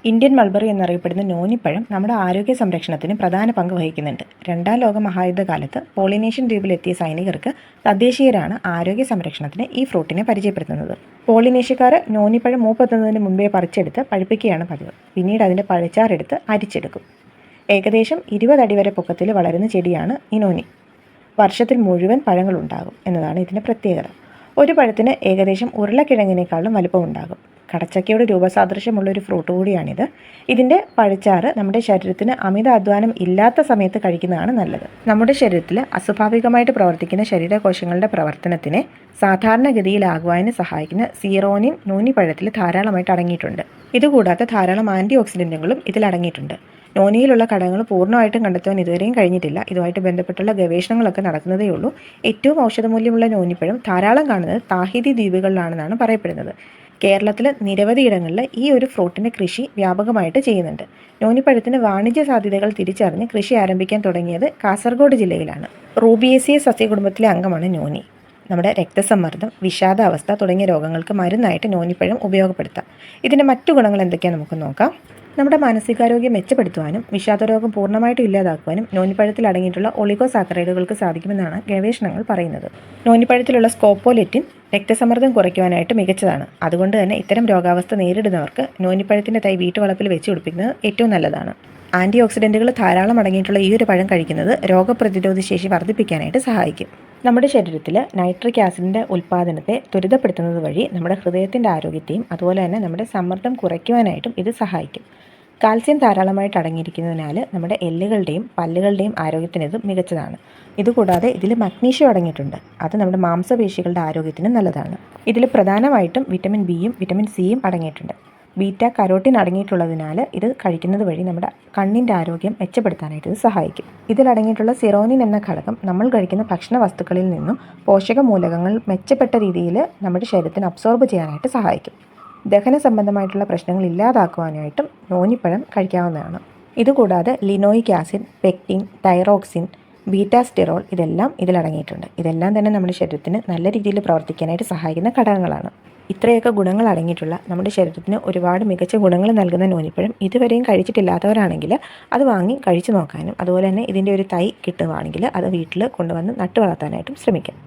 Indian mulberry എന്നറിയപ്പെടുന്ന നോനിപ്പഴം നമ്മുടെ ആരോഗ്യ സംരക്ഷണത്തിന് പ്രധാന പങ്ക് വഹിക്കുന്നുണ്ട്. രണ്ടാം ലോക മഹായുദ്ധകാലത്ത് പോളിനേഷ്യൻ ദ്വീപിലെത്തിയ സൈനികർക്ക് തദ്ദേശീയരാണ് ആരോഗ്യ സംരക്ഷണത്തിന് ഈ ഫ്രൂട്ടിനെ പരിചയപ്പെടുത്തുന്നത്. പോളിനേഷ്യക്കാർ നോനിപ്പഴം മൂപ്പെത്തുന്നതിന് മുൻപേ പറിച്ചെടുത്ത് പഴുപ്പിക്കുകയാണ് പതിവ്. പിന്നീട് അതിൻ്റെ പഴച്ചാറെടുത്ത് അരിച്ചെടുക്കും. ഏകദേശം 20 അടി വരെ പൊക്കത്തിൽ വളരുന്ന ചെടിയാണ് ഈ നോനി. വർഷത്തിൽ മുഴുവൻ പഴങ്ങളുണ്ടാകും എന്നതാണ് ഇതിൻ്റെ പ്രത്യേകത. ഒരു പഴത്തിന് ഏകദേശം ഉരുളക്കിഴങ്ങിനേക്കാളും വലുപ്പമുണ്ടാകും. കടച്ചക്കയുടെ രൂപസാദൃശ്യമുള്ളൊരു ഫ്രൂട്ട് കൂടിയാണിത്. ഇതിൻ്റെ പഴച്ചാറ് നമ്മുടെ ശരീരത്തിന് അമിത അധ്വാനം ഇല്ലാത്ത സമയത്ത് കഴിക്കുന്നതാണ് നല്ലത്. നമ്മുടെ ശരീരത്തിൽ അസ്വാഭാവികമായിട്ട് പ്രവർത്തിക്കുന്ന ശരീരകോശങ്ങളുടെ പ്രവർത്തനത്തിനെ സാധാരണഗതിയിലാകുവാനും സഹായിക്കുന്ന സീറോനിൻ നോനിപ്പഴത്തിൽ ധാരാളമായിട്ട് അടങ്ങിയിട്ടുണ്ട്. ഇതുകൂടാതെ ധാരാളം ആൻറ്റി ഓക്സിഡൻറ്റുകളും ഇതിൽ അടങ്ങിയിട്ടുണ്ട്. നോനിയിലുള്ള ഘടകങ്ങൾ പൂർണ്ണമായിട്ടും കണ്ടെത്തുവാൻ ഇതുവരെയും കഴിഞ്ഞിട്ടില്ല. ഇതുമായിട്ട് ബന്ധപ്പെട്ടുള്ള ഗവേഷണങ്ങളൊക്കെ നടക്കുന്നതേ ഉള്ളൂ. ഏറ്റവും ഔഷധമൂല്യമുള്ള നോനിപ്പഴം ധാരാളം കാണുന്നത് താഹിതി ദ്വീപുകളിലാണെന്നാണ് പറയപ്പെടുന്നത്. കേരളത്തിൽ നിരവധി ഇടങ്ങളിൽ ഈ ഒരു ഫ്രൂട്ടിൻ്റെ കൃഷി വ്യാപകമായിട്ട് ചെയ്യുന്നുണ്ട്. നോനിപ്പഴത്തിന് വാണിജ്യ സാധ്യതകൾ തിരിച്ചറിഞ്ഞ് കൃഷി ആരംഭിക്കാൻ തുടങ്ങിയത് കാസർഗോഡ് ജില്ലയിലാണ്. റൂബിയേസിയ സസ്യകുടുംബത്തിലെ അംഗമാണ് നോനി. നമ്മുടെ രക്തസമ്മർദ്ദം, വിഷാദാവസ്ഥ തുടങ്ങിയ രോഗങ്ങൾക്ക് മരുന്നായിട്ട് നോനിപ്പഴം ഉപയോഗപ്പെടുത്താം. ഇതിൻ്റെ മറ്റു ഗുണങ്ങൾ എന്തൊക്കെയാണെന്ന് നമുക്ക് നോക്കാം. നമ്മുടെ മാനസികാരോഗ്യം മെച്ചപ്പെടുത്തുവാനും വിഷാദരോഗം പൂർണ്ണമായിട്ടും ഇല്ലാതാക്കുവാനും നോനിപ്പഴത്തിൽ അടങ്ങിയിട്ടുള്ള ഒളിഗോസാക്കറൈഡുകൾക്ക് സാധിക്കുമെന്നാണ് ഗവേഷണങ്ങൾ പറയുന്നത്. നോനിപ്പഴത്തിലുള്ള സ്കോപ്പോലെറ്റിൻ രക്തസമ്മർദ്ദം കുറയ്ക്കുവാനായിട്ട് മികച്ചതാണ്. അതുകൊണ്ട് തന്നെ ഇത്തരം രോഗാവസ്ഥ നേരിടുന്നവർക്ക് നോനിപ്പഴത്തിൻ്റെ തൈ വീട്ടുവളപ്പിൽ വെച്ച് പിടിപ്പിക്കുന്നത് ഏറ്റവും നല്ലതാണ്. ആൻറ്റി ഓക്സിഡൻറ്റുകൾ ധാരാളം അടങ്ങിയിട്ടുള്ള ഈ ഒരു പഴം കഴിക്കുന്നത് രോഗപ്രതിരോധ ശേഷി വർദ്ധിപ്പിക്കാനായിട്ട് സഹായിക്കും. നമ്മുടെ ശരീരത്തിൽ നൈട്രിക് ആസിഡിൻ്റെ ഉൽപ്പാദനത്തെ ത്വരിതപ്പെടുത്തുന്നത് വഴി നമ്മുടെ ഹൃദയത്തിൻ്റെ ആരോഗ്യത്തെയും അതുപോലെ തന്നെ നമ്മുടെ സമ്മർദ്ദം കുറയ്ക്കുവാനായിട്ടും ഇത് സഹായിക്കും. കാൽസ്യം ധാരാളമായിട്ട് അടങ്ങിയിരിക്കുന്നതിനാൽ നമ്മുടെ എല്ലുകളുടെയും പല്ലുകളുടെയും ആരോഗ്യത്തിന് ഇത് മികച്ചതാണ്. ഇതുകൂടാതെ ഇതിൽ മഗ്നീഷ്യം അടങ്ങിയിട്ടുണ്ട്. അത് നമ്മുടെ മാംസപേശികളുടെ ആരോഗ്യത്തിന് നല്ലതാണ്. ഇതിൽ പ്രധാനമായിട്ടും വിറ്റമിൻ ബിയും വിറ്റമിൻ സിയും അടങ്ങിയിട്ടുണ്ട്. ബീറ്റ കരോട്ടിൻ അടങ്ങിയിട്ടുള്ളതിനാൽ ഇത് കഴിക്കുന്നത് വഴി നമ്മുടെ കണ്ണിൻ്റെ ആരോഗ്യം മെച്ചപ്പെടുത്താനായിട്ട് ഇത് സഹായിക്കും. ഇതിലടങ്ങിയിട്ടുള്ള സിറോനിൻ എന്ന ഘടകം നമ്മൾ കഴിക്കുന്ന ഭക്ഷണ വസ്തുക്കളിൽ നിന്നും പോഷക മൂലകങ്ങൾ മെച്ചപ്പെട്ട രീതിയിൽ നമ്മുടെ ശരീരത്തിന് അബ്സോർബ് ചെയ്യാനായിട്ട് സഹായിക്കും. ദഹന സംബന്ധമായിട്ടുള്ള പ്രശ്നങ്ങൾ ഇല്ലാതാക്കുവാനായിട്ടും നോനിപ്പഴം കഴിക്കാവുന്നതാണ്. ഇതുകൂടാതെ ലിനോയിക് ആസിഡ്, പെക്റ്റിൻ, തൈറോക്സിൻ, ബീറ്റാസ്റ്റിറോൾ ഇതെല്ലാം ഇതിലടങ്ങിയിട്ടുണ്ട്. ഇതെല്ലാം തന്നെ നമ്മുടെ ശരീരത്തിന് നല്ല രീതിയിൽ പ്രവർത്തിക്കാനായിട്ട് സഹായിക്കുന്ന ഘടകങ്ങളാണ്. ഇത്രയൊക്കെ ഗുണങ്ങൾ അടങ്ങിയിട്ടുള്ള നമ്മുടെ ശരീരത്തിന് ഒരുപാട് മികച്ച ഗുണങ്ങൾ നൽകുന്ന നോനിപ്പഴം ഇതുവരെയും കഴിച്ചിട്ടില്ലാത്തവരാണെങ്കിൽ അത് വാങ്ങി കഴിച്ചു നോക്കാനും അതുപോലെ തന്നെ ഇതിൻ്റെ ഒരു തൈ കിട്ടുവാണെങ്കിൽ അത് വീട്ടിൽ കൊണ്ടുവന്ന് നട്ടു വളർത്താനായിട്ടും ശ്രമിക്കാം.